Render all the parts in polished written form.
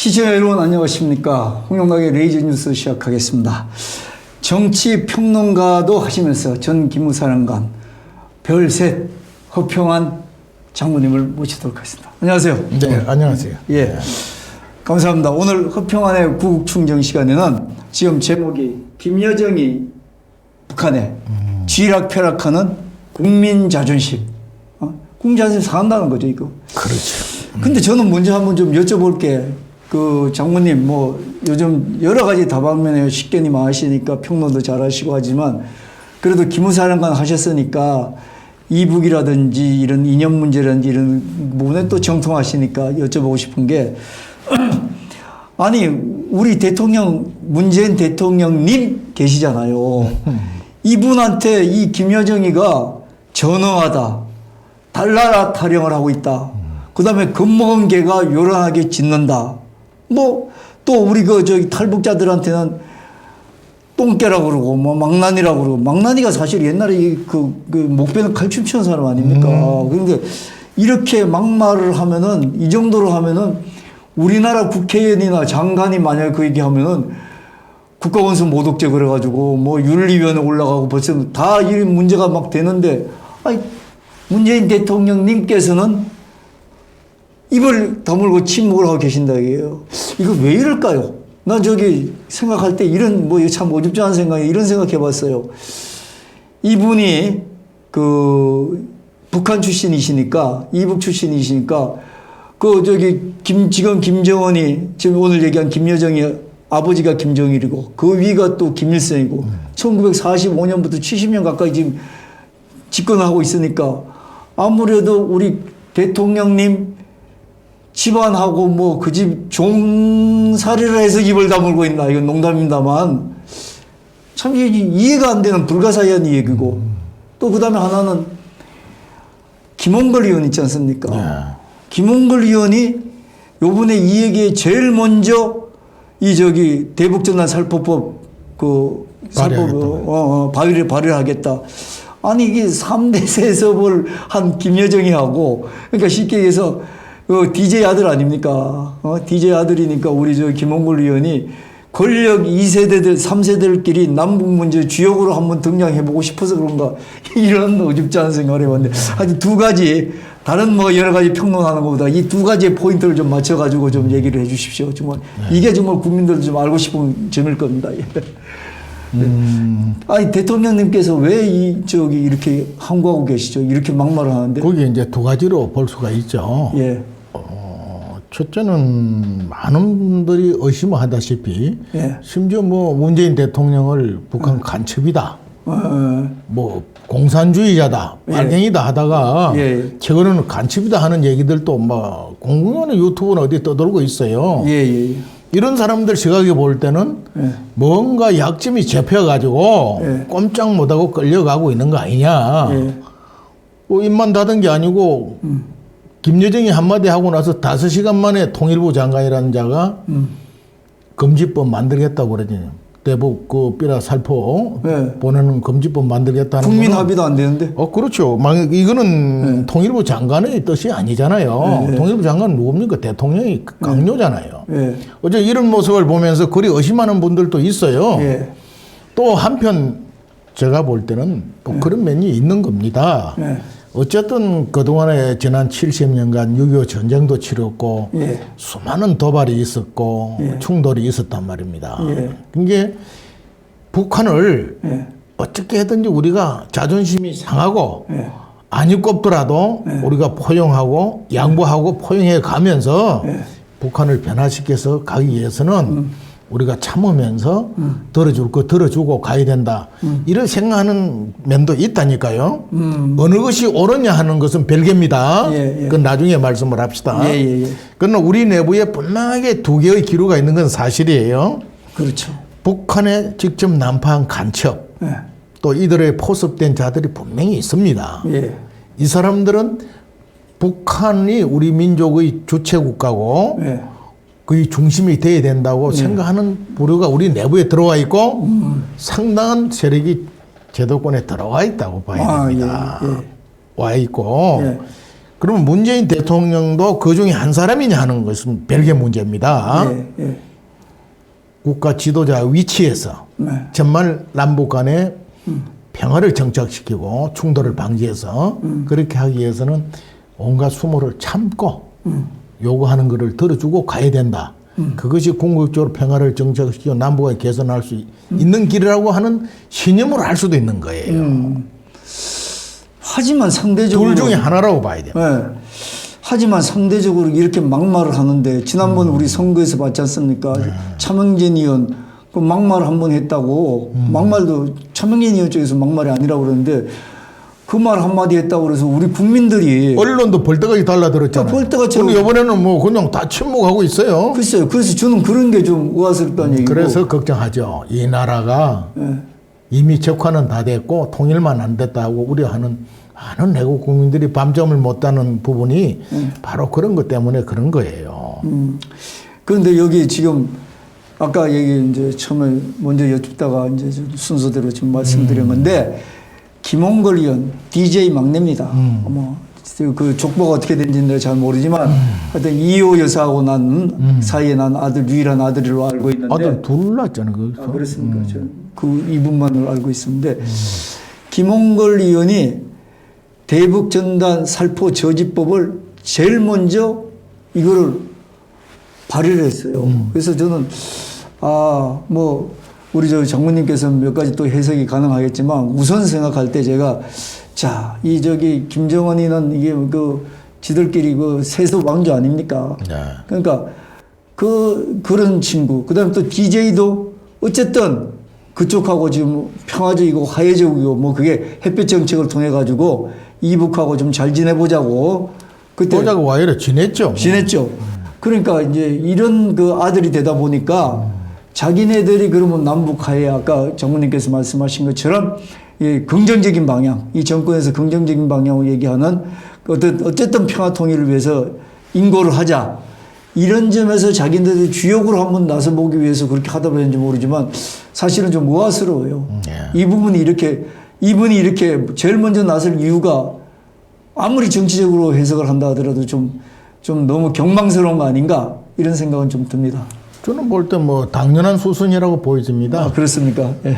시청자 여러분 안녕하십니까. 홍영락의 레이저 뉴스 시작하겠습니다. 정치평론가도 하시면서 전 기무사령관 별셋 허평한 장모님을 모시도록 하겠습니다. 안녕하세요. 네, 안녕하세요. 예, 감사합니다. 오늘 허평한의 구국충정 시간에는 지금 제목이 김여정이 북한에 쥐락펴락하는 국민 자존심, 국민 자존심 상한다는 거죠, 이거. 그렇죠. 근데 저는 먼저 한번 좀 여쭤볼게. 그 장모님 뭐 요즘 여러 가지 다방면에 식견이 많으시니까 평론도 잘하시고 하지만 그래도 기무사령관 하셨으니까 이북이라든지 이런 이념 문제라든지 이런 부분에 또 정통하시니까 여쭤보고 싶은 게 아니 우리 대통령 문재인 대통령님 계시잖아요. 이분한테 이 김여정이가 전능하다, 달나라 타령을 하고 있다. 그 다음에 겁먹은 개가 요란하게 짖는다. 뭐, 또 우리 저기 탈북자들한테는 똥개라고 그러고, 뭐, 망나니라고 그러고, 망나니가 사실 옛날에 목배는 칼춤 추는 사람 아닙니까? 그런데 이렇게 막말을 하면은, 이 정도로 하면은 우리나라 국회의원이나 장관이 만약에 그 얘기 하면은 국가원수 모독죄 그래가지고 뭐 윤리위원회 올라가고 벌써 다 이 문제가 막 되는데, 아니, 문재인 대통령님께서는 입을 다물고 침묵을 하고 계신다 이게요. 이거 왜 이럴까요? 난 저기 생각할 때 이런 뭐 참 어줍지 않은 생각에 이런 생각해 봤어요. 이분이 그 북한 출신이시니까 이북 출신이시니까 그 저기 지금 김정은이 지금 오늘 얘기한 김여정이 아버지가 김정일이고 그 위가 또 김일성이고 1945년부터 70년 가까이 지금 집권하고 있으니까 아무래도 우리 대통령님 집안하고 뭐 그 집 종살이를 해서 입을 다물고 있나 이건 농담입니다만 참 이해가 안 되는 불가사의한 얘기고 또 그 다음에 하나는 김홍걸 의원 있지 않습니까? 네. 김홍걸 의원이 요번에 이 얘기에 제일 먼저 이 저기 대북전단 살포법 그 살포 발의를 하겠다. 아니 이게 3대 세습을 한 김여정이 하고 그러니까 쉽게 얘기해서 DJ 아들 아닙니까? DJ 아들이니까 우리 저 김홍걸 의원이 권력 2세대들, 3세대들끼리 남북 문제 주역으로 한번 등장해보고 싶어서 그런가 이런 어줍지 않은 생각을 해봤는데 아주 두 가지 다른 뭐 여러 가지 평론하는 것보다 이 두 가지의 포인트를 좀 맞춰가지고 좀 얘기를 해 주십시오. 정말 이게 정말 국민들도 좀 알고 싶은 점일 겁니다. 아니 대통령님께서 왜 저기 이렇게 항거하고 계시죠? 이렇게 막말을 하는데? 거기 이제 두 가지로 볼 수가 있죠. 예. 첫째는 많은 분들이 의심하다시피 예. 심지어 뭐 문재인 대통령을 북한 간첩이다, 뭐 공산주의자다, 빨갱이다 하다가 최근에는 간첩이다 하는 얘기들도 뭐 공공연한 유튜브는 어디 떠돌고 있어요. 이런 사람들 시각에 볼 때는 뭔가 약점이 잡혀가지고 꼼짝 못하고 끌려가고 있는 거 아니냐. 뭐 입만 닫은 게 아니고 김여정이 한마디 하고 나서 5시간 만에 통일부 장관이라는 자가 금지법 만들겠다고 그러지. 대북 그 삐라 살포 보내는 금지법 만들겠다는 국민 합의도 안 되는데? 그렇죠. 이거는 통일부 장관의 뜻이 아니잖아요. 통일부 장관은 누굽니까? 대통령이 강요잖아요. 어제 이런 모습을 보면서 그리 의심하는 분들도 있어요. 또 한편 제가 볼 때는 또 그런 면이 있는 겁니다. 어쨌든 그동안에 지난 70년간 6.25 전쟁도 치렀고 수많은 도발이 있었고 충돌이 있었단 말입니다. 그게 북한을 어떻게 해든지 우리가 자존심이 상하고 안이 꼽더라도 우리가 포용하고 양보하고 포용해 가면서 북한을 변화시켜서 가기 위해서는 우리가 참으면서 들어줄 거 들어주고 가야 된다. 이런 생각하는 면도 있다니까요. 어느 것이 옳으냐 하는 것은 별개입니다. 그건 나중에 말씀을 합시다. 그러나 우리 내부에 분명하게 두 개의 기류가 있는 건 사실이에요. 그렇죠. 북한에 직접 난파한 간첩, 또 이들의 포섭된 자들이 분명히 있습니다. 이 사람들은 북한이 우리 민족의 주체 국가고 거의 중심이 돼야 된다고 생각하는 부류가 우리 내부에 들어와 있고 상당한 세력이 제도권에 들어와 있다고 봐야 됩니다. 와 있고 그러면 문재인 대통령도 그 중에 한 사람이냐 하는 것은 별개 문제입니다. 예. 국가 지도자 위치에서 정말 남북 간에 평화를 정착시키고 충돌을 방지해서 그렇게 하기 위해서는 온갖 수모를 참고 요구하는 것을 들어주고 가야 된다. 그것이 궁극적으로 평화를 정착시키고 남북을 개선할 수 있는 길이라고 하는 신념을 할 수도 있는 거예요. 하지만 상대적으로 둘 중에 하나라고 봐야 돼요. 네. 하지만 상대적으로 이렇게 막말을 하는데 지난번 우리 선거에서 봤지 않습니까? 차명진 의원 그 막말 한 번 했다고 막말도 차명진 의원 쪽에서 막말이 아니라고 그러는데 그 말 한마디 했다고 그래서 우리 국민들이 언론도 벌떡하게 달라들었잖아요. 벌떡같이 근데 이번에는 뭐 그냥 다 침묵하고 있어요. 글쎄요. 그래서 저는 그런 게 좀 의아스럽다는 얘기고. 그래서 걱정하죠. 이 나라가 이미 적화는 다 됐고 통일만 안 됐다고 우려하는 많은 내국 국민들이 밤잠을 못 자는 부분이 바로 그런 것 때문에 그런 거예요. 그런데 여기 지금 아까 얘기 이제 처음에 먼저 여쭙다가 이제 순서대로 지금 말씀드린 건데 김홍걸 의원 DJ 막내입니다. 그 족보가 어떻게 된지는 잘 모르지만 하여튼 이호 여사하고 난 사이에 난 아들 유일한 아들로 알고 있는데 아들 둘 낳았잖아요. 아, 그렇습니까? 그 이분만을 알고 있었는데 김홍걸 의원이 대북전단 살포 저지법을 제일 먼저 이거를 발의를 했어요. 그래서 저는 뭐 우리 저 장모님께서 몇 가지 또 해석이 가능하겠지만 우선 생각할 때 제가 자, 이 저기 김정은이는 이게 그 지들끼리 그 세수 왕조 아닙니까? 네. 그러니까 그런 친구. 그다음에 또 DJ도 어쨌든 그쪽하고 지금 평화적이고 화해적이고 뭐 그게 햇볕 정책을 통해 가지고 이북하고 좀 잘 지내보자고 그때 보자고 와이를 지냈죠. 그러니까 이제 이런 그 아들이 되다 보니까 자기네들이 그러면 남북 화해 아까 장모님께서 말씀하신 것처럼 이 긍정적인 방향, 이 정권에서 긍정적인 방향을 얘기하는 어쨌든 평화 통일을 위해서 인고를 하자. 이런 점에서 자기네들이 주역으로 한번 나서보기 위해서 그렇게 하다 보는지 모르지만 사실은 좀 의아스러워요. 이분이 이렇게 제일 먼저 나설 이유가 아무리 정치적으로 해석을 한다 하더라도 좀 너무 경망스러운 거 아닌가 이런 생각은 좀 듭니다. 저는 볼 때 뭐 당연한 수순이라고 보여집니다. 그렇습니까? 예.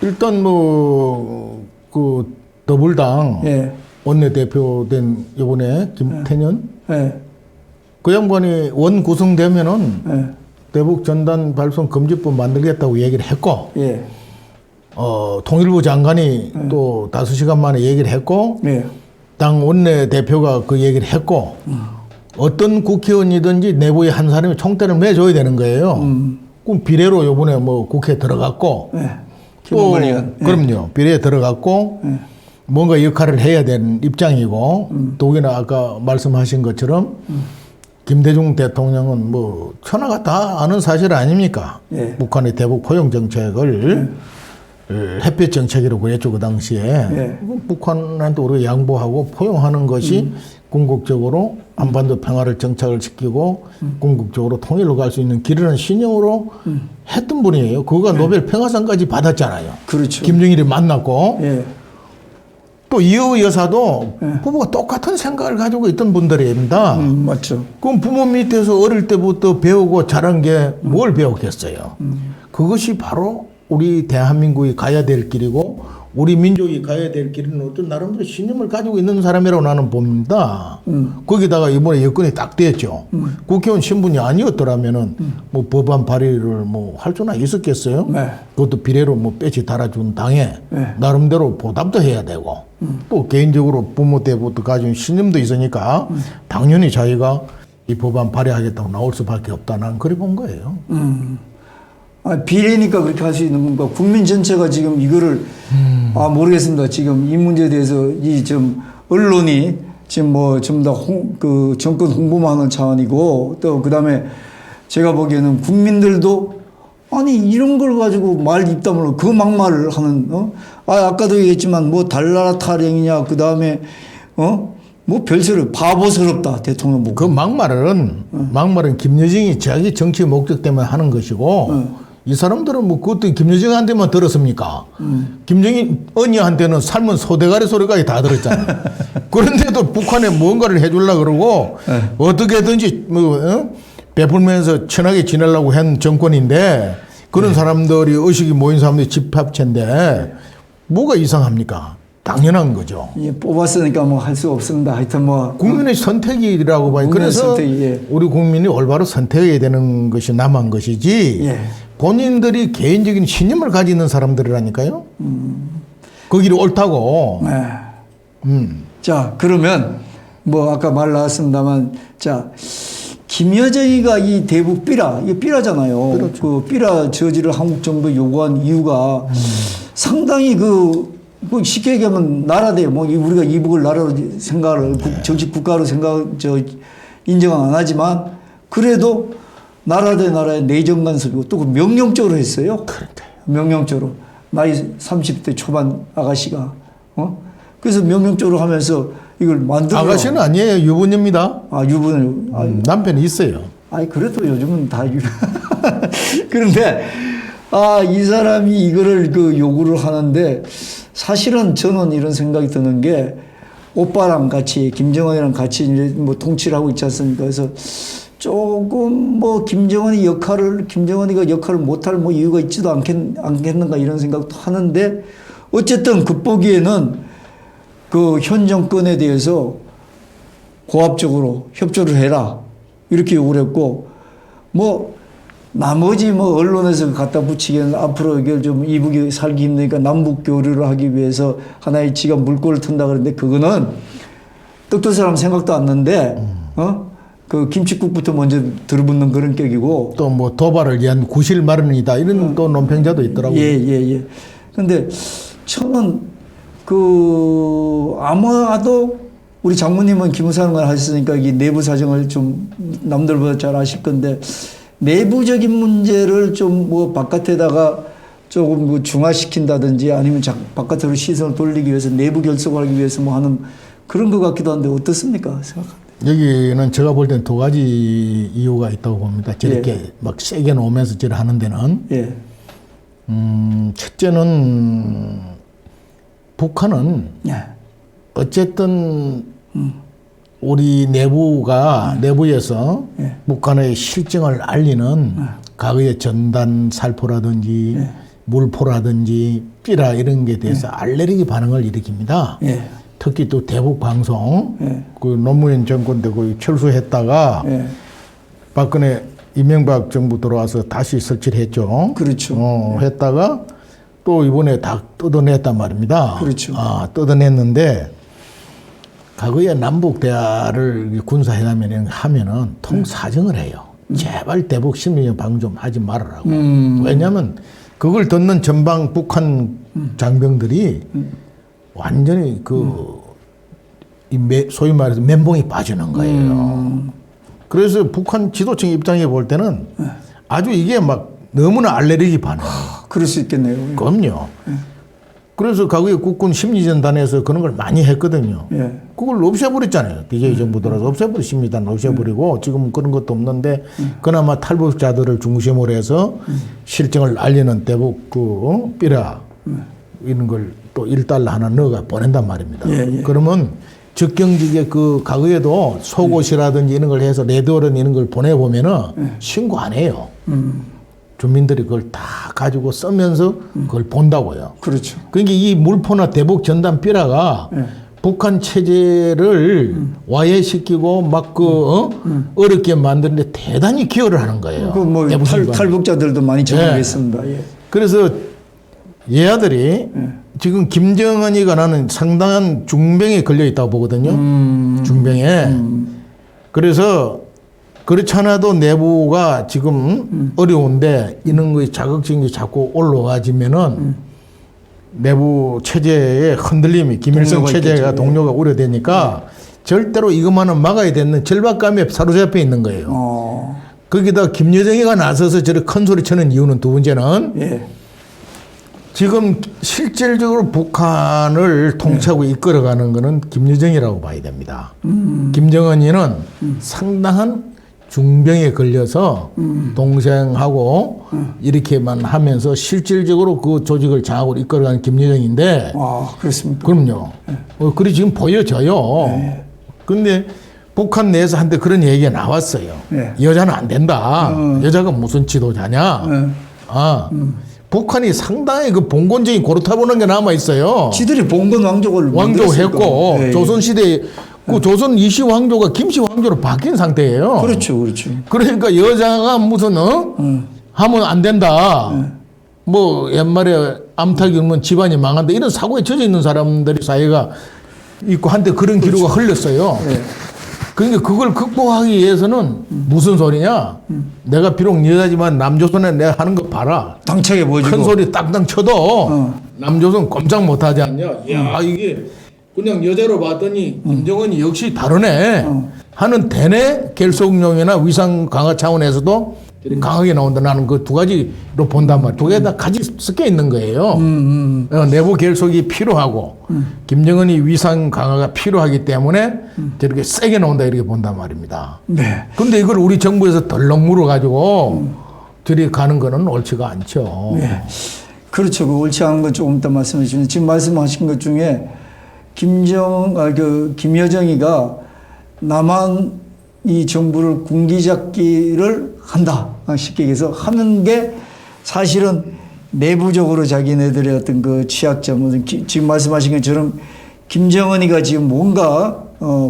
일단 뭐 그 더불당 원내대표된 이번에 김태년 그 양반이 원 구성되면은 대북 전단 발송 금지법 만들겠다고 얘기를 했고 통일부 장관이 또 5시간 만에 얘기를 했고 당 원내대표가 그 얘기를 했고 어떤 국회의원이든지 내부에 한 사람이 총대를 매줘야 되는 거예요. 그럼 비례로 요번에 뭐 국회에 들어갔고 또 그럼요. 비례에 들어갔고 뭔가 역할을 해야 되는 입장이고 더욱이나 아까 말씀하신 것처럼 김대중 대통령은 뭐 천하가 다 아는 사실 아닙니까? 북한의 대북 포용 정책을 햇볕 정책이라고 그랬죠. 그 당시에. 북한한테 우리가 양보하고 포용하는 것이 궁극적으로 한반도 평화를 정착을 시키고 궁극적으로 통일로 갈 수 있는 길이라는 신념으로 했던 분이에요. 그거가 노벨 평화상까지 받았잖아요. 그렇죠. 김정일이 만났고 또 이호 여사도 부부가 똑같은 생각을 가지고 있던 분들입니다. 맞죠. 그럼 부모 밑에서 어릴 때부터 배우고 자란 게 뭘 배웠겠어요. 그것이 바로 우리 대한민국이 가야 될 길이고 우리 민족이 가야 될 길은 어떤 나름대로 신념을 가지고 있는 사람이라고 나는 봅니다. 거기다가 이번에 여건이 딱 됐죠. 국회의원 신분이 아니었더라면은 뭐 법안 발의를 뭐 할 수나 있었겠어요? 그것도 비례로 뭐 빼치 달아준 당에 나름대로 보답도 해야 되고 또 개인적으로 부모 때부터 가진 신념도 있으니까 당연히 자기가 이 법안 발의하겠다고 나올 수밖에 없다. 난 그래 본 거예요. 비례니까 그렇게 할 수 있는 건가? 국민 전체가 지금 이거를 모르겠습니다. 지금 이 문제에 대해서 좀 언론이 지금 뭐 전부 다 그 정권 홍보만 하는 차원이고 또 그다음에 제가 보기에는 국민들도 아니 이런 걸 가지고 말 입다물고 그 막말을 하는 아까도 얘기했지만 뭐 달나라 타령이냐 그다음에 뭐 별소리 바보스럽다 대통령 보고 그 막말은 김여정이 자기 정치 목적 때문에 하는 것이고 이 사람들은 뭐 그것도 김여정한테만 들었습니까? 김정은이한테는 삶은 소대가리 소리까지 다 들었잖아요. 그런데도 북한에 뭔가를 해주려고 그러고 어떻게든지 뭐 베풀면서 친하게 지내려고 한 정권인데 그런 사람들이 의식이 모인 사람들이 집합체인데 뭐가 이상합니까? 당연한 거죠. 예, 뽑았으니까 뭐 할 수 없습니다. 하여튼 뭐 국민의 선택이라고 봐요. 그래서 선택이, 예. 우리 국민이 올바로 선택해야 되는 것이 남한 것이지 예. 본인들이 개인적인 신념을 가지고 있는 사람들이라니까요. 그 길이 옳다고. 네. 자, 그러면 뭐 아까 말 나왔습니다만 자, 김여정이가 이 대북 삐라, 이게 삐라잖아요. 그렇죠. 그 삐라 저지를 한국 정부에 요구한 이유가 상당히 뭐 쉽게 얘기하면 나라대 뭐 우리가 이북을 나라로 생각을 정식 국가로 인정 안 하지만 그래도 나라 대 나라의 내정 간섭이고 또 그 명령적으로 했어요. 명령적으로 나이 30대 초반 아가씨가 그래서 명령적으로 하면서 이걸 만들어. 아가씨는 아니에요. 유부녀입니다. 아 유부녀. 남편이 있어요. 아니 그래도 요즘은 다 그런데 이 사람이 이거를 요구를 하는데 사실은 저는 이런 생각이 드는 게 오빠랑 같이 김정은이랑 같이 이제 뭐 통치를 하고 있지 않습니까? 그래서 조금 뭐 김정은이가 역할을 못할 뭐 이유가 있지도 않겠는가 이런 생각도 하는데 어쨌든 겉보기에는 그 현 정권에 대해서 고압적으로 협조를 해라 이렇게 요구를 했고 뭐 나머지 뭐 언론에서 갖다 붙이기에는 앞으로 이걸 좀 이북이 살기 힘드니까 남북 교류를 하기 위해서 하나의 지가 물꼬를 튼다 그러는데 그거는 떡도 사람 생각도 안 나는데 그 김칫국부터 먼저 들어붙는 그런 격이고 또 뭐 도발을 위한 구실 마련이다 이런 또 논평자도 있더라고요. 예. 근데 저는 아마도 우리 장모님은 기무사령관 하셨으니까 이 내부 사정을 좀 남들보다 잘 아실 건데 내부적인 문제를 좀 뭐 바깥에다가 조금 뭐 중화시킨다든지 아니면 바깥으로 시선을 돌리기 위해서 내부 결속을 하기 위해서 뭐 하는 그런 것 같기도 한데 어떻습니까? 생각합니다. 여기는 제가 볼 땐 두 가지 이유가 있다고 봅니다. 저렇게 막 세게 놓으면서 저를 하는 데는. 예. 첫째는 북한은 어쨌든 우리 내부에서 북한의 실정을 알리는 과거의 전단 살포라든지 물포라든지 삐라 이런 게 대해서 알레르기 반응을 일으킵니다. 특히 또 대북 방송 그 노무현 정권 때 거의 철수했다가 박근혜 이명박 정부 들어와서 다시 설치를 했죠. 그렇죠. 했다가 또 이번에 다 뜯어냈단 말입니다. 그렇죠. 뜯어냈는데 과거에 남북 대화를 군사회담이나 하면은 통사정을 해요. 제발 대북 심리적 방송 좀 하지 말아라고. 왜냐하면 그걸 듣는 전방 북한 장병들이 완전히 소위 말해서 멘붕이 빠지는 거예요. 그래서 북한 지도층 입장에 볼 때는 아주 이게 막 너무나 알레르기 반응. 그럴 수 있겠네요. 그럼요. 그래서 과거에 국군 심리전단에서 그런 걸 많이 했거든요. 그걸 없애버렸잖아요. DJ 정부 들어서 없애버려 심리전 없애버리고 지금 그런 것도 없는데 그나마 탈북자들을 중심으로 해서 실정을 알리는 대북 삐라 이런 걸 또 1달러 하나 넣어가 보낸단 말입니다. 그러면 적경지게 그 과거에도 속옷이라든지 이런 걸 해서 레드오런 이런 걸 보내보면은 신고 안 해요. 주민들이 그걸 다 가지고 쓰면서 그걸 본다고요. 그렇죠. 그러니까 이 물포나 대북 전단 삐라가 북한 체제를 와해시키고 막 어렵게 만드는데 대단히 기여를 하는 거예요. 그 뭐 탈북자들도 많이 적응했습니다. 그래서 얘아들이 지금 김정은이가 나는 상당한 중병에 걸려 있다고 보거든요. 중병에. 그래서 그렇지 않아도 내부가 지금 어려운데 이런 거에 자극적인 게 자꾸 올라가지면은 내부 체제의 흔들림이 김일성 체제가 동료가 우려되니까 절대로 이것만은 막아야 되는 절박감에 사로잡혀 있는 거예요. 거기다 김여정이가 나서서 저렇게 큰 소리 치는 이유는 두 번째는 지금 실질적으로 북한을 통치하고 이끌어가는 것은 김여정이라고 봐야 됩니다. 김정은이는 상당한 중병에 걸려서 동생하고 이렇게만 하면서 실질적으로 그 조직을 장악으로 이끌어가는 김여정인데. 아, 그렇습니까? 그럼요. 그리 지금 보여져요. 근데 북한 내에서 한때 그런 얘기가 나왔어요. 네. 여자는 안 된다. 여자가 무슨 지도자냐. 북한이 상당히 그 봉건적인 고루타보는 게 남아 있어요. 지들이 봉건 왕족을 했고 네. 조선 시대에 그 조선 이시 왕조가 김씨 왕조로 바뀐 상태예요. 그렇죠, 그렇죠. 그러니까 여자가 무슨 하면 안 된다. 뭐 옛말에 암탉이 울면 집안이 망한다 이런 사고에 젖어 있는 사람들이 사회가 있고 한때 그런 기류가 흘렀어요. 네. 그러니까 그걸 극복하기 위해서는 무슨 소리냐? 내가 비록 여자지만 남조선에 내가 하는 거 봐라. 당차게 보여주고. 큰 소리 땅땅 쳐도 남조선 꼼짝 못하지 않냐? 야 이게 그냥 여자로 봤더니 김정은이 역시 다르네 하는 대내 결속용이나 위상 강화 차원에서도 강하게 나온다. 나는 그 두 가지로 본단 말이야. 두 개 다 같이 섞여 있는 거예요. 내부 결속이 필요하고 김정은이 위상 강화가 필요하기 때문에 저렇게 세게 나온다 이렇게 본단 말입니다. 네. 근데 이걸 우리 정부에서 덜렁 물어가지고 들이가는 거는 옳지가 않죠. 네. 그렇죠. 그 옳지 않은 건 조금 이따 말씀해 주시면 지금 말씀하신 것 중에 김여정이가 남한 이 정부를 군기잡기를 한다. 쉽게 얘기해서 하는 게 사실은 내부적으로 자기네들의 어떤 그 취약점, 지금 말씀하신 것처럼 김정은이가 지금 뭔가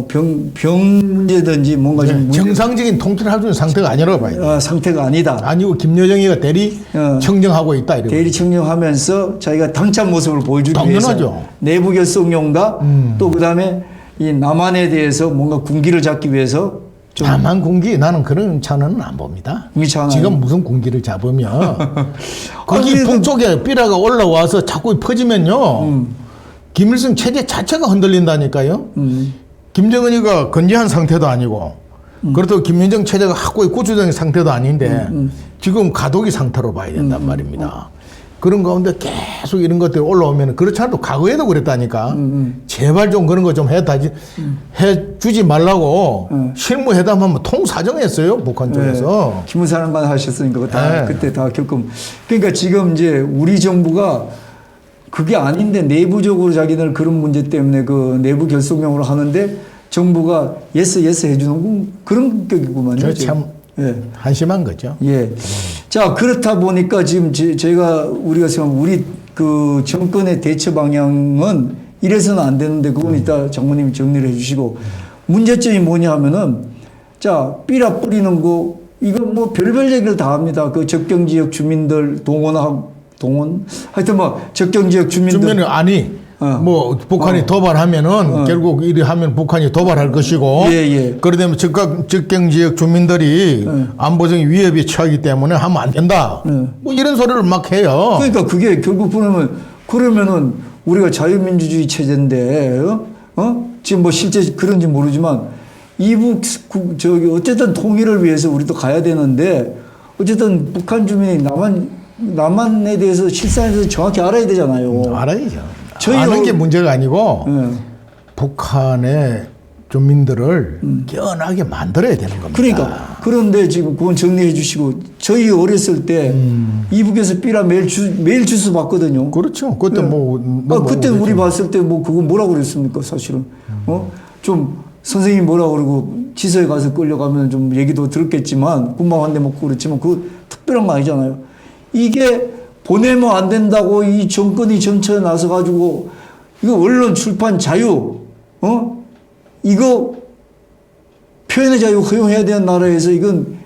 병 문제든지 뭔가 좀 정상적인 통치를 할 수 있는 상태가 아니라고 봐야 돼요. 상태가 아니다. 아니고 김여정이가 대리 청정하고 있다. 이러고. 대리 청정하면서 자기가 당찬 모습을 보여주기 당연하죠. 위해서 내부 결속용과 또 그다음에 이 남한에 대해서 뭔가 군기를 잡기 위해서 좀 남한 군기 나는 그런 차는 안 봅니다. 지금 무슨 군기를 잡으면 거기 북쪽에 삐라가 올라와서 자꾸 퍼지면요. 김일성 체제 자체가 흔들린다니까요. 김정은이가 건재한 상태도 아니고 그렇다고 김민정 체제가 확고히 고추장의 상태도 아닌데 지금 가독이 상태로 봐야 된단 말입니다. 그런 가운데 계속 이런 것들이 올라오면 그렇지 않아도 과거에도 그랬다니까. 제발 좀 그런 거 좀 해주지 말라고 실무회담하면 통사정했어요 북한 쪽에서. 네. 기무사령관 하셨으니까 다 네. 그때 다 겪음. 그러니까 지금 이제 우리 정부가 그게 아닌데 내부적으로 자기들 그런 문제 때문에 그 내부 결속용으로 하는데 정부가 예스 해주는 그런 격이구만요. 참 한심한 거죠. 예. 자, 그렇다 보니까 지금 우리가 생각 우리 그 정권의 대처 방향은 이래서는 안 되는데 그건 이따 장모님이 정리를 해 주시고 문제점이 뭐냐 하면은 자, 삐라 뿌리는 거 이거 뭐 별별 얘기를 다 합니다. 그 적경 지역 주민들 동원 하여튼 뭐 적경 지역 주민들 아니 뭐 북한이 도발하면은 결국 이리 하면 북한이 도발할 것이고 그러면 적경 지역 주민들이 안보적인 위협에 처하기 때문에 하면 안 된다. 뭐 이런 소리를 막 해요. 그러니까 그게 결국 보면 그러면은 우리가 자유민주주의 체제인데 지금 뭐 실제 그런지 모르지만 이북 어쨌든 통일을 위해서 우리도 가야 되는데 어쨌든 북한 주민이 남한에 대해서 실상에서 정확히 알아야 되잖아요. 알아야죠. 아는 게 문제가 아니고 북한의 주민들을 깨어나게 만들어야 되는 겁니다. 그러니까 그런데 지금 그건 정리해 주시고 저희 어렸을 때 이북에서 삐라 매일 주스 봤거든요. 그렇죠. 그때 그때 우리 봤을 때 뭐 그거 뭐라고 그랬습니까 사실은 좀 선생님이 뭐라고 그러고 지서에 가서 끌려가면 좀 얘기도 들었겠지만 군방 한 대 먹고 그렇지만 그거 특별한 거 아니잖아요. 이게 보내면 안 된다고 이 정권이 전체에 나서가지고 이거 언론 출판 자유 이거 표현의 자유 허용해야 되는 나라에서 이건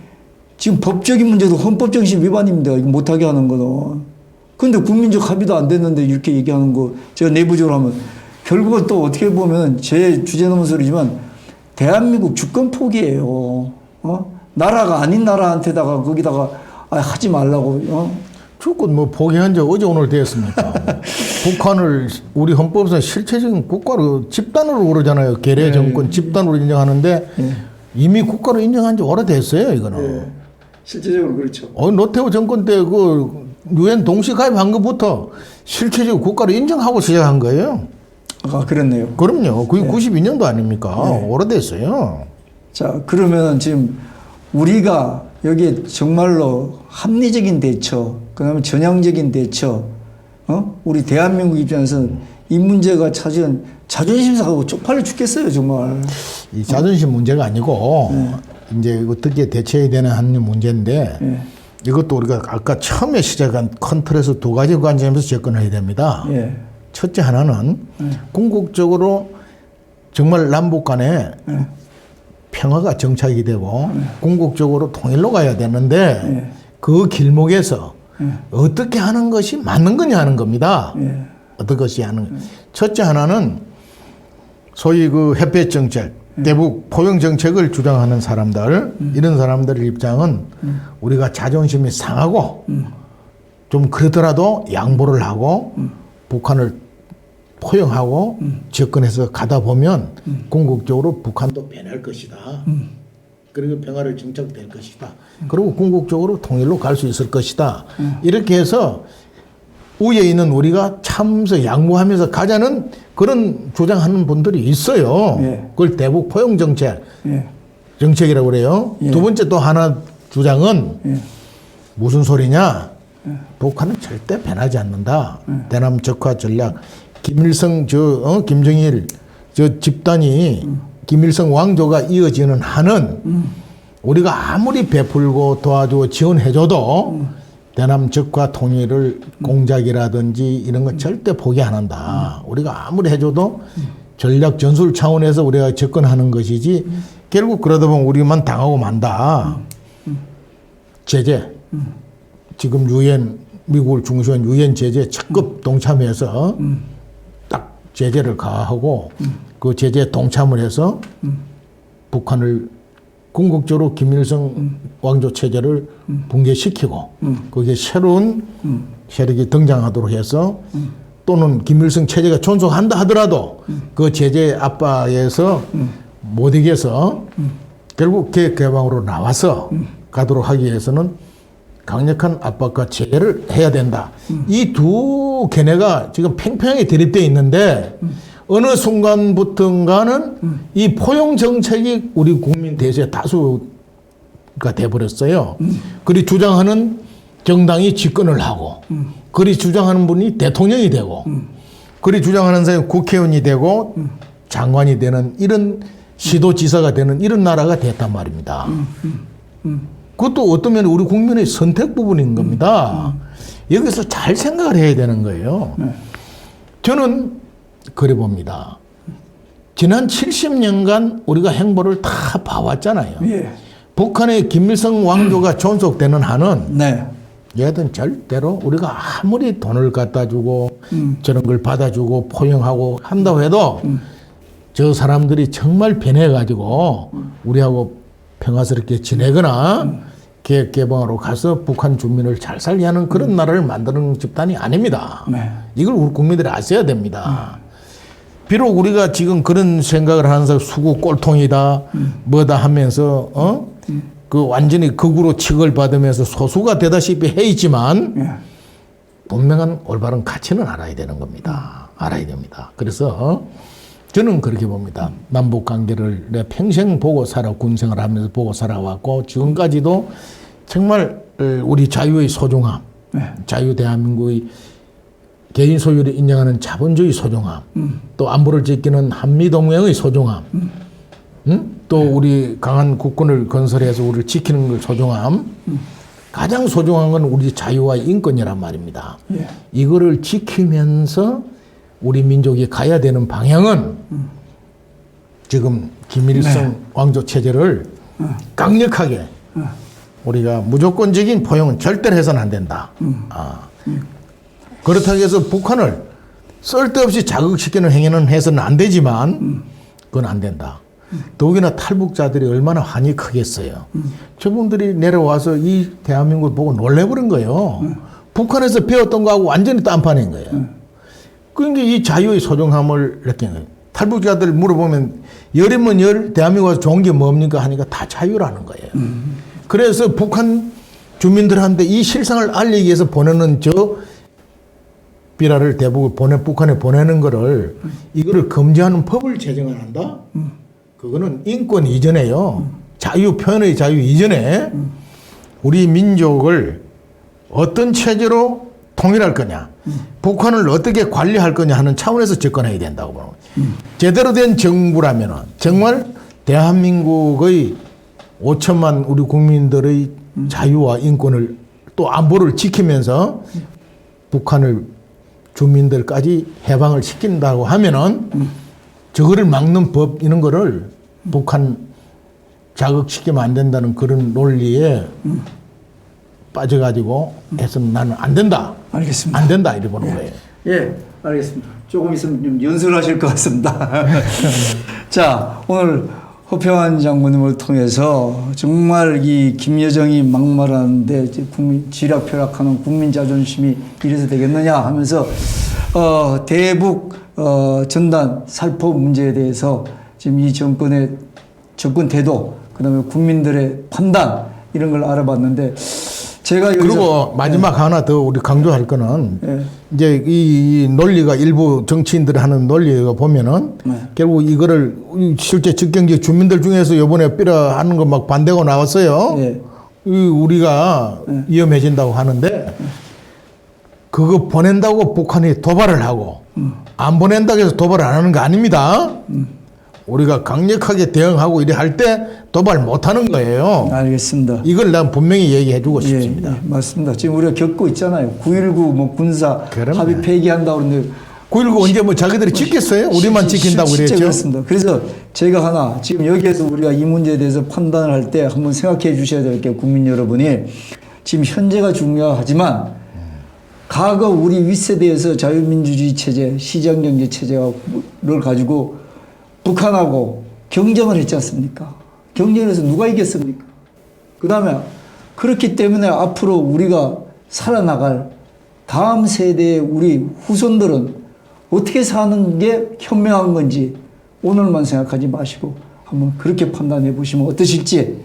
지금 법적인 문제도 헌법정신 위반입니다. 이거 못하게 하는 거는. 근데 국민적 합의도 안 됐는데 이렇게 얘기하는 거 제가 내부적으로 하면 결국은 또 어떻게 보면 제 주제 넘은 소리지만 대한민국 주권 포기예요. 나라가 아닌 나라한테다가 거기다가 하지 말라고. 주권 뭐 포기한 지 어제 오늘 되었습니까? 북한을 우리 헌법에서 실체적인 국가로 집단으로 그러잖아요. 계례 정권 집단으로 인정하는데 이미 국가로 인정한 지 오래됐어요. 이거는. 실제적으로 그렇죠. 노태우 정권 때 그 유엔 동시 가입한 것부터 실체적으로 국가로 인정하고 시작한 거예요. 아, 그렇네요. 그럼요. 그게 92년도 아닙니까? 오래됐어요. 자, 그러면 지금 우리가 여기에 정말로 합리적인 대처, 그다음에 전향적인 대처, 우리 대한민국 입장에서는 이 문제가 찾은 자존심 상하고 쪽팔려 죽겠어요, 정말. 이 자존심 문제가 아니고 이제 어떻게 대처해야 되는 하는 문제인데 이것도 우리가 아까 처음에 시작한 컨트롤에서 두 가지 관점에서 접근해야 됩니다. 첫째 하나는 궁극적으로 정말 남북 간에 평화가 정착이 되고 궁극적으로 통일로 가야 되는데 그 길목에서 어떻게 하는 것이 맞는 거냐 하는 겁니다. 어떤 것이 하는 첫째 하나는 소위 그 햇볕 정책, 대북 포용 정책을 주장하는 사람들 이런 사람들의 입장은 우리가 자존심이 상하고 좀 그러더라도 양보를 하고 북한을 포용하고 접근해서 가다 보면 궁극적으로 북한도 변할 것이다. 그리고 평화를 정착될 것이다. 그리고 궁극적으로 통일로 갈 수 있을 것이다. 이렇게 해서 위에 있는 우리가 참서 양보하면서 가자는 그런 주장하는 분들이 있어요. 그걸 대북 포용 정책, 정책이라고 그래요. 두 번째 또 하나 주장은 무슨 소리냐? 북한은 절대 변하지 않는다. 대남 적화 전략. 김일성 김정일 집단이 김일성 왕조가 이어지는 한은 우리가 아무리 베풀고 도와주고 지원해줘도 대남 적화 통일을 공작이라든지 이런 건 절대 포기 안 한다. 우리가 아무리 해줘도 전략 전술 차원에서 우리가 접근하는 것이지 결국 그러다 보면 우리만 당하고 만다. 제재. 지금 유엔 미국을 중심한 유엔 제재 적극 동참해서 딱 제재를 가하고 그 제재에 동참을 해서 북한을 궁극적으로 김일성 왕조 체제를 붕괴시키고 거기에 새로운 세력이 등장하도록 해서 또는 김일성 체제가 존속한다 하더라도 그 제재 압박에서 못 이겨서 결국 계획 개방으로 나와서 가도록 하기 위해서는 강력한 압박과 제재를 해야 된다. 이 두 견해가 지금 팽팽하게 대립되어 있는데 어느 순간부터인가는 이 포용 정책이 우리 국민 대세의 다수가 돼버렸어요. 그리 주장하는 정당이 집권을 하고 그리 주장하는 분이 대통령이 되고 그리 주장하는 사람이 국회의원이 되고 장관이 되는 이런 시도지사가 되는 이런 나라가 됐단 말입니다. 그것도 어떤 면에 우리 국민의 선택 부분인 겁니다. 여기서 잘 생각을 해야 되는 거예요. 저는 그래 봅니다. 지난 70년간 우리가 행보를 다 봐왔잖아요. 북한의 김일성 왕조가 존속되는 한은 얘든 절대로 우리가 아무리 돈을 갖다 주고 저런 걸 받아주고 포용하고 한다고 해도 저 사람들이 정말 변해가지고 우리하고 평화스럽게 지내거나 계획 개방으로 가서 북한 주민을 잘 살게 하는 그런 나라를 만드는 집단이 아닙니다. 이걸 우리 국민들이 아셔야 됩니다. 비록 우리가 지금 그런 생각을 하면서 수구 꼴통이다 뭐다 하면서 그 완전히 극으로 칙을 받으면서 소수가 되다시피 해 있지만 분명한 올바른 가치는 알아야 되는 겁니다. 알아야 됩니다. 그래서 저는 그렇게 봅니다. 남북 관계를 내가 평생 보고 군생활 하면서 보고 살아왔고 지금까지도 정말 우리 자유의 소중함, 자유 대한민국의 개인 소유를 인정하는 자본주의 소중함, 또 안보를 지키는 한미동맹의 소중함, 또 우리 강한 국군을 건설해서 우리를 지키는 걸 소중함, 가장 소중한 건 우리 자유와 인권이란 말입니다. 이거를 지키면서 우리 민족이 가야 되는 방향은 지금 김일성 왕조 체제를 강력하게 우리가 무조건적인 포용은 절대로 해서는 안 된다. 그렇다고 해서 북한을 쓸데없이 자극시키는 행위는 해서는 안 되지만 그건 안 된다. 더욱이나 탈북자들이 얼마나 한이 크겠어요. 저분들이 내려와서 이 대한민국을 보고 놀래버린 거예요. 북한에서 배웠던 거하고 완전히 딴판인 거예요. 그러니까 이 자유의 소중함을 느끼는 거예요. 탈북자들 물어보면 열이면 열 대한민국에서 좋은 게 뭡니까 하니까 다 자유라는 거예요. 그래서 북한 주민들한테 이 실상을 알리기 위해서 보내는 저 비라를 대북을 북한에 보내는 거를 이거를 금지하는 법을 제정을 한다? 그거는 인권 이전에요. 자유, 표현의 자유 이전에 우리 민족을 어떤 체제로 통일할 거냐, 북한을 어떻게 관리할 거냐 하는 차원에서 접근해야 된다고 보는 거예요. 제대로 된 정부라면 정말 대한민국의 5천만 우리 국민들의 자유와 인권을 또 안보를 지키면서 북한을 주민들까지 해방을 시킨다고 하면은 저거를 막는 법 이런 거를 북한 자극시키면 안 된다는 그런 논리에 빠져가지고 해서는 나는 안 된다. 알겠습니다. 안 된다 이렇게 보는 거예요. 예, 알겠습니다. 조금 있으면 좀 연설하실 것 같습니다. 자, 오늘 허평한 장모님을 통해서 정말 이 김여정이 막말하는데 국민 지락펴락하는 국민 자존심이 이래서 되겠느냐 하면서 대북 전단 살포 문제에 대해서 지금 이 정권의 접근 태도, 그다음에 국민들의 판단 이런 걸 알아봤는데 제가 그리고 마지막 하나 더 우리 강조할 거는 이제 이 논리가 일부 정치인들이 하는 논리가 보면은 결국 이거를 실제 직경지 주민들 중에서 요번에 삐라 하는 거 막 반대가 나왔어요. 우리가 위험해진다고 하는데 그거 보낸다고 북한이 도발을 하고 안 보낸다고 해서 도발을 안 하는 거 아닙니다. 우리가 강력하게 대응하고 이래 할 때 도발 못 하는 거예요. 알겠습니다. 이걸 난 분명히 얘기해 주고 싶습니다. 예, 맞습니다. 지금 우리가 겪고 있잖아요. 9.19 뭐 군사 그럼요. 합의 폐기한다고 그러는데 9.19 언제 뭐 자기들이 지켰어요? 우리만 지킨다고 실제 그랬죠. 그렇습니다. 그래서 제가 하나 지금 여기에서 우리가 이 문제에 대해서 판단을 할 때 한번 생각해 주셔야 될 게 국민 여러분이 지금 현재가 중요하지만 과거 우리 윗세대에서 자유민주주의 체제, 시장경제 체제를 가지고 북한하고 경쟁을 했지 않습니까? 경쟁에서 누가 이겼습니까? 그 다음에 그렇기 때문에 앞으로 우리가 살아나갈 다음 세대의 우리 후손들은 어떻게 사는 게 현명한 건지 오늘만 생각하지 마시고 한번 그렇게 판단해 보시면 어떠실지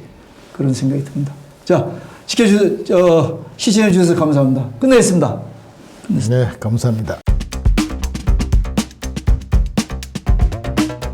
그런 생각이 듭니다. 자, 시청해 주셔서 감사합니다. 끝내겠습니다. 네, 감사합니다.